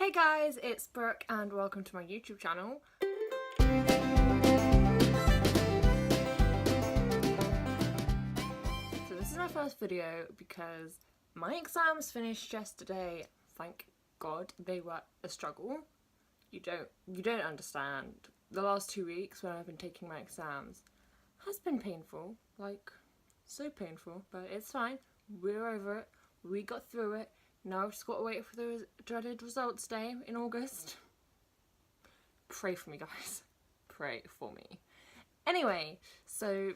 Hey guys, it's Brooke and welcome to my YouTube channel. So this is my first video because my exams finished yesterday. Thank God. They were a struggle. You don't understand. The last 2 weeks when I've been taking my exams has been painful, like so painful, but it's fine. We're over it. We got through it. Now I've just got to wait for the dreaded results day in August. Pray for me, guys. Pray for me. Anyway, so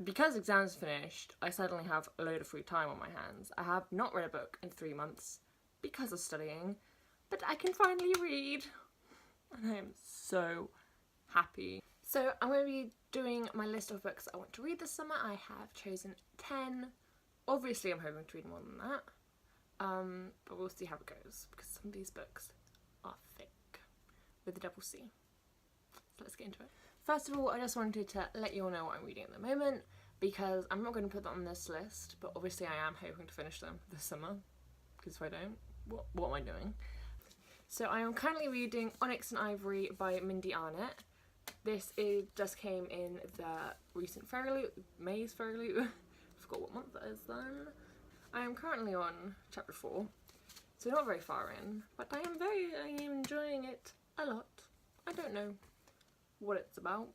because exams finished, I suddenly have a load of free time on my hands. I have not read a book in 3 months because of studying, but I can finally read. And I am so happy. So I'm going to be doing my list of books that I want to read this summer. I have chosen 10. Obviously I'm hoping to read more than that. But we'll see how it goes because some of these books are thick with a double C. So let's get into it. First of all, I just wanted to let you all know what I'm reading at the moment because I'm not going to put that on this list, but obviously I am hoping to finish them this summer because if I don't, what am I doing? So I am currently reading Onyx and Ivory by Mindy Arnett. This just came in the recent Fairy Loot, May's Fairy Loot. I forgot what month that is then. I am currently on chapter 4, so not very far in, but I am enjoying it a lot. I don't know what it's about,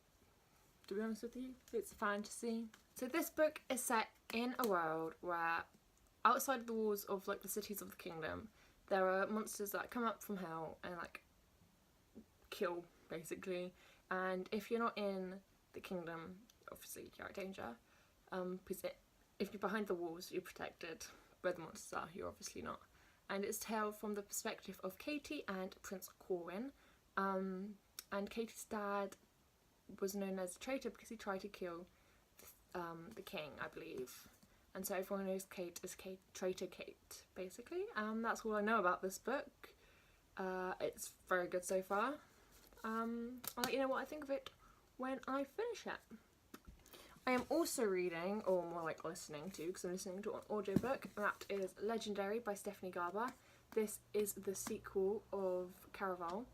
to be honest with you. It's a fantasy. So this book is set in a world where outside of the walls of like the cities of the kingdom, there are monsters that come up from hell and like kill basically. And if you're not in the kingdom, obviously you're in danger, because if you're behind the walls, you're protected. Where the monsters are, you're obviously not. And it's told from the perspective of Katie and Prince Corwin. And Katie's dad was known as a traitor because he tried to kill the king, I believe. And so everyone knows Kate as Traitor Kate, basically. That's all I know about this book. It's very good so far. I'll let you know what I think of it when I finish it. I am also reading, or more like listening to, because I'm listening to an audiobook, and that is Legendary by Stephanie Garber. This is the sequel of Caraval.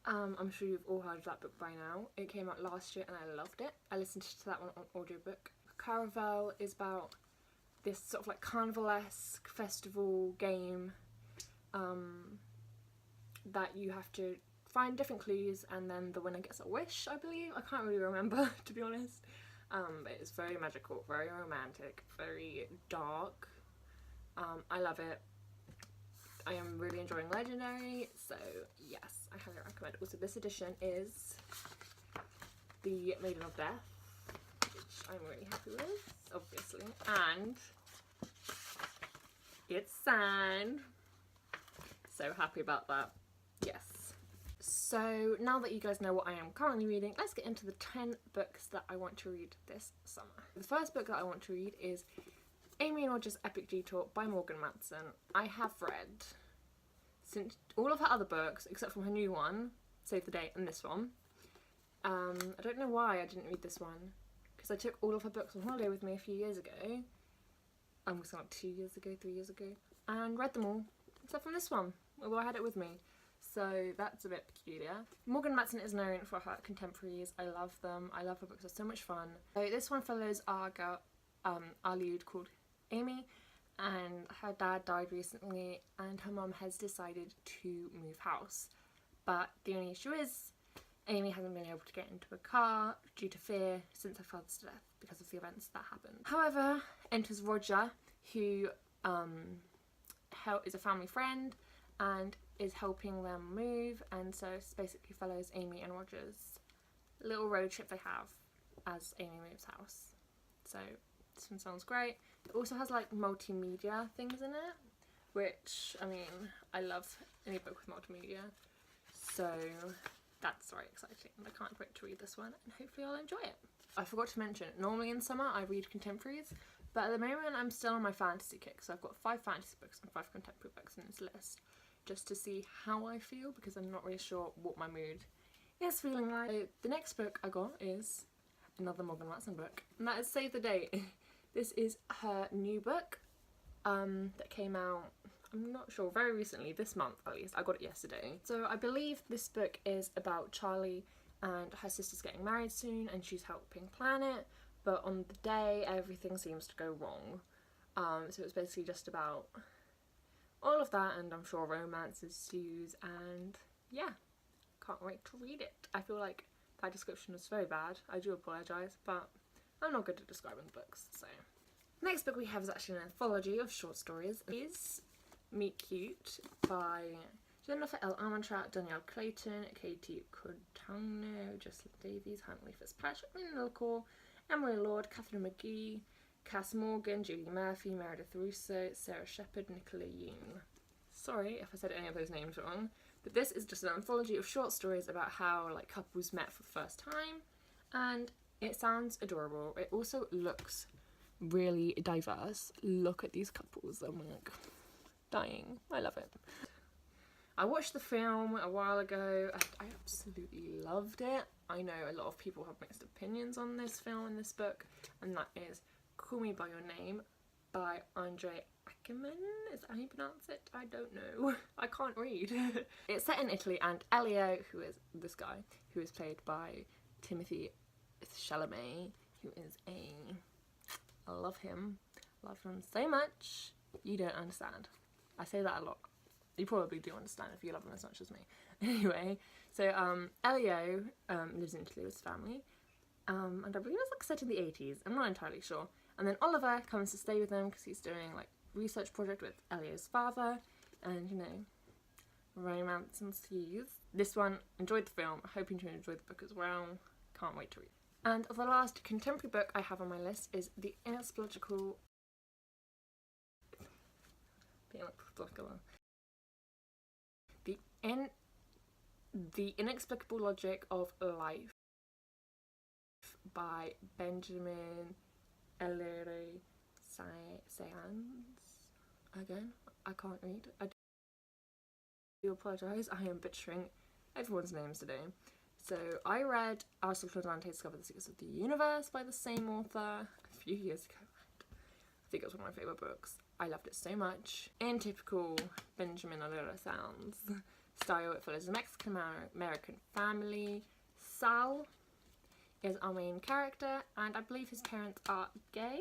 I'm sure you've all heard of that book by now. It came out last year and I loved it. I listened to that one on audiobook. Caraval is about this sort of like carnival-esque festival game that you have to find different clues and then the winner gets a wish, I believe. I can't really remember, to be honest. But it's very magical, very romantic, very dark. I love it. I am really enjoying Legendary, so yes, I highly recommend. Also, this edition is the Maiden of Death, which I'm really happy with, obviously, and it's signed. So happy about that. Yes. So now that you guys know what I am currently reading, let's get into the 10 books that I want to read this summer. The first book that I want to read is Amy and Roger's Epic Detour by Morgan Matson. I have read since all of her other books, except from her new one, Save the Date, and this one. I don't know why I didn't read this one, because I took all of her books on holiday with me a few years ago. Almost like 2 years ago, 3 years ago, and read them all, except from this one, although I had it with me. So that's a bit peculiar. Morgan Matson is known for her contemporaries. I love them. I love her books. They're so much fun. So this one follows our girl, our lead called Amy, and her dad died recently and her mum has decided to move house. But the only issue is Amy hasn't been able to get into a car due to fear since her father's death because of the events that happened. However, enters Roger, who is a family friend and is helping them move, and so it basically follows Amy and Roger's little road trip they have as Amy moves house. So this one sounds great. It also has like multimedia things in it, which, I mean, I love any book with multimedia, so that's very exciting. I can't wait to read this one and hopefully I'll enjoy it. I forgot to mention, normally in summer I read contemporaries, but at the moment I'm still on my fantasy kick, so I've got 5 fantasy books and 5 contemporary books in this list, just to see how I feel because I'm not really sure what my mood is feeling like. So the next book I got is another Morgan Matson book, and that is Save the Date. This is her new book that came out, I'm not sure, very recently, this month at least. I got it yesterday. So I believe this book is about Charlie and her sister's getting married soon and she's helping plan it, but on the day everything seems to go wrong. So it's basically just about all of that, and I'm sure romance ensues, and yeah, can't wait to read it. I feel like that description was very bad. I do apologise, but I'm not good at describing books, so. Next book we have is actually an anthology of short stories. It is Meet Cute by Jennifer L. Armentrout, Danielle Clayton, Katie Cotugno, Jocelyn Davies, Emily Fitzpatrick, Lynn Lilcore, Emily Lord, Catherine McGee, Cass Morgan, Julie Murphy, Meredith Russo, Sarah Shepherd, Nicola Yoon. Sorry if I said any of those names wrong, but this is just an anthology of short stories about how like couples met for the first time, and it sounds adorable. It also looks really diverse. Look at these couples. I'm like dying. I love it. I watched the film a while ago and I absolutely loved it. I know a lot of people have mixed opinions on this film and this book, and that is Call Me By Your Name by Andre Ackerman. Is that how you pronounce it? I don't know. I can't read. It's set in Italy, and Elio, who is this guy, who is played by Timothée Chalamet, who is I love him so much. You don't understand. I say that a lot. You probably do understand if you love him as much as me. Anyway, so Elio lives in Italy with his family, and I believe it's like set in the 80s. I'm not entirely sure. And then Oliver comes to stay with them because he's doing like research project with Elio's father, and you know, romance ensues. This one, enjoyed the film, hoping to enjoy the book as well. Can't wait to read. And the last contemporary book I have on my list is The Inexplicable Logic of Life by Benjamin Elere Seans. Again, I can't read. I do apologise. I am butchering everyone's names today. So I read Aristotle Dante Discover the Secrets of the Universe by the same author a few years ago. I think it was one of my favourite books. I loved it so much. In typical Benjamin Alura Sounds style, it follows a Mexican-American family. Sal is our main character, and I believe his parents are gay.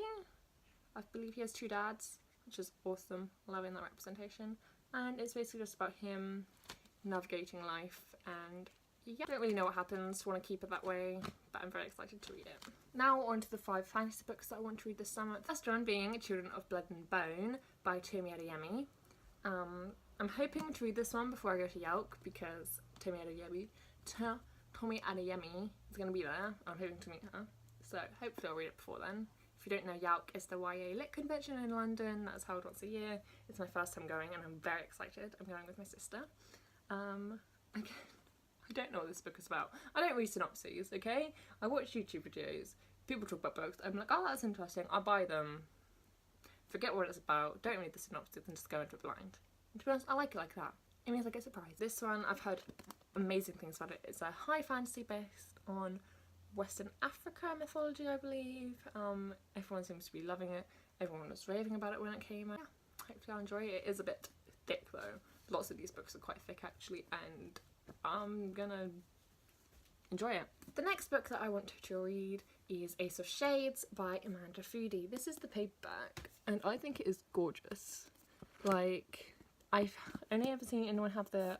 I believe he has 2 dads, which is awesome. Loving that representation. And it's basically just about him navigating life, and yeah, I don't really know what happens, want to keep it that way, but I'm very excited to read it. Now on to the 5 fantasy books that I want to read this summer. The first one being Children of Blood and Bone by Tomi Adeyemi. I'm hoping to read this one before I go to Yelk because Tomi Adeyemi is going to be there. I'm hoping to meet her, so hopefully I'll read it before then. If you don't know, Yelk is the YA Lit convention in London that's held once a year. It's my first time going and I'm very excited. I'm going with my sister. Again, I don't know what this book is about. I don't read synopses, okay? I watch YouTube videos. People talk about books. I'm like, oh, that's interesting. I'll buy them. Forget what it's about. Don't read the synopsis and just go into it blind. And to be honest, I like it like that. It means I get surprised. This one, I've heard amazing things about it. It's a high fantasy based on Western Africa mythology, I believe. Everyone seems to be loving it. Everyone was raving about it when it came out. Yeah, hopefully I'll enjoy it. It is a bit thick though. Lots of these books are quite thick actually, and I'm gonna enjoy it. The next book that I want to read is Ace of Shades by Amanda Foody. This is the paperback, and I think it is gorgeous. Like, I've only ever seen anyone have the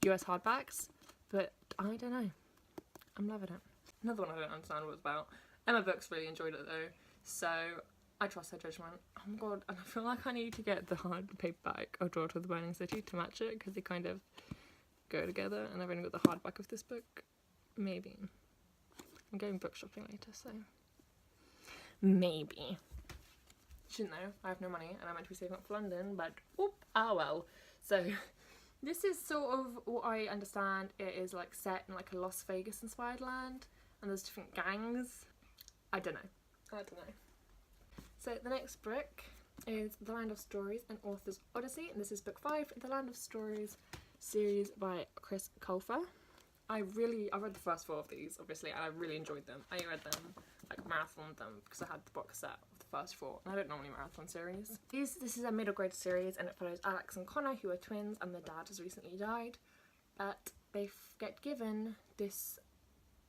US hardbacks, but I don't know. I'm loving it. Another one I don't understand what it's about. Emma Books really enjoyed it though, so I trust her judgment. Oh my god, and I feel like I need to get the hard paperback of Daughter of the Burning City to match it, because they kind of go together, and I've only got the hardback of this book. Maybe. I'm going book shopping later, so maybe. Shouldn't know, I have no money and I'm meant to be saving up for London, but whoop, ah well. So this is sort of what I understand. It is like set in like a Las Vegas inspired land, and there's different gangs. I don't know. So the next book is The Land of Stories, an Author's Odyssey, and this is book 5 in the Land of Stories series by Chris Colfer. I read the first 4 of these, obviously, and I really enjoyed them. I read them, like, marathoned them, because I had the box set of the the first 4, and I don't normally marathon series. This is a middle grade series, and it follows Alex and Connor, who are twins, and their dad has recently died. But they get given this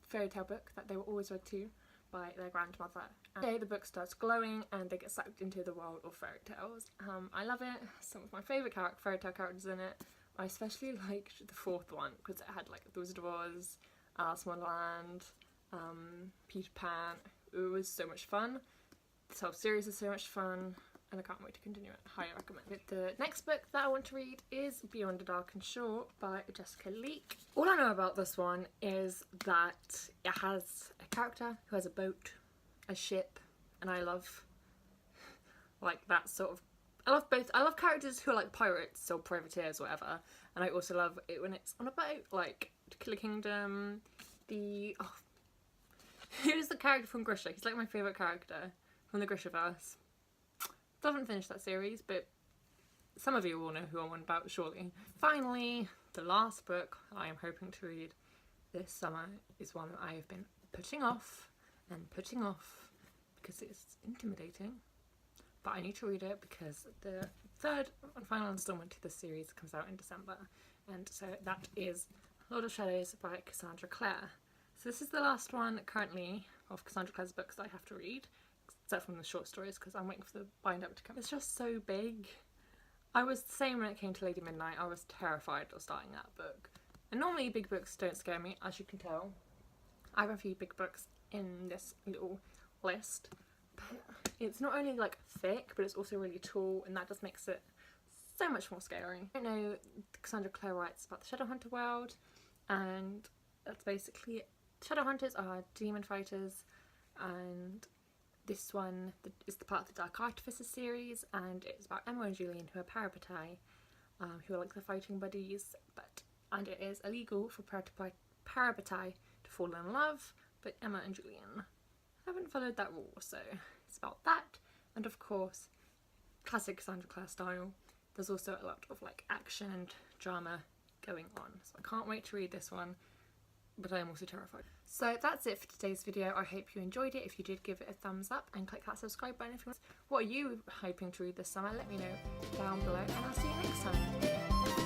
fairy tale book that they were always read to by their grandmother. And today the book starts glowing and they get sucked into the world of fairy tales. I love it. Some of my favourite fairy tale characters in it. I especially liked the 4th one because it had like the Wizard of Oz, Alice in Wonderland, Peter Pan. It was so much fun. This whole series is so much fun, and I can't wait to continue it. Highly recommend it. The next book that I want to read is Beyond the Dark and Shore by Jessica Leek. All I know about this one is that it has a character who has a boat, a ship, and I love like that sort of... I love both. I love characters who are like pirates or privateers or whatever, and I also love it when it's on a boat, like Killer Kingdom, who's the character from Grisha? He's like my favourite character from the Grishaverse. Haven't finished that series, but some of you will know who I'm on about, surely. Finally, the last book I am hoping to read this summer is one that I have been putting off and putting off because it's intimidating. But I need to read it because the 3rd and final installment to this series comes out in December. And so that is Lord of Shadows by Cassandra Clare. So this is the last one currently of Cassandra Clare's books that I have to read, except from the short stories because I'm waiting for the bind-up to come. It's just so big. I was the same when it came to Lady Midnight. I was terrified of starting that book. And normally big books don't scare me, as you can tell. I have a few big books in this little list. But it's not only like thick, but it's also really tall, and that just makes it so much more scary. I know Cassandra Clare writes about the Shadowhunter world, and that's basically it. Shadowhunters are demon fighters, and this one is the part of the Dark Artificer series, and it's about Emma and Julian, who are parabatai, who are like the fighting buddies, and it is illegal for parabatai to fall in love, but Emma and Julian haven't followed that rule, so it's about that. And of course, classic Cassandra Clare style, there's also a lot of like action and drama going on, so I can't wait to read this one. But I am also terrified. So that's it for today's video. I hope you enjoyed it. If you did, give it a thumbs up and click that subscribe button if you want. What are you hoping to read this summer? Let me know down below, and I'll see you next time.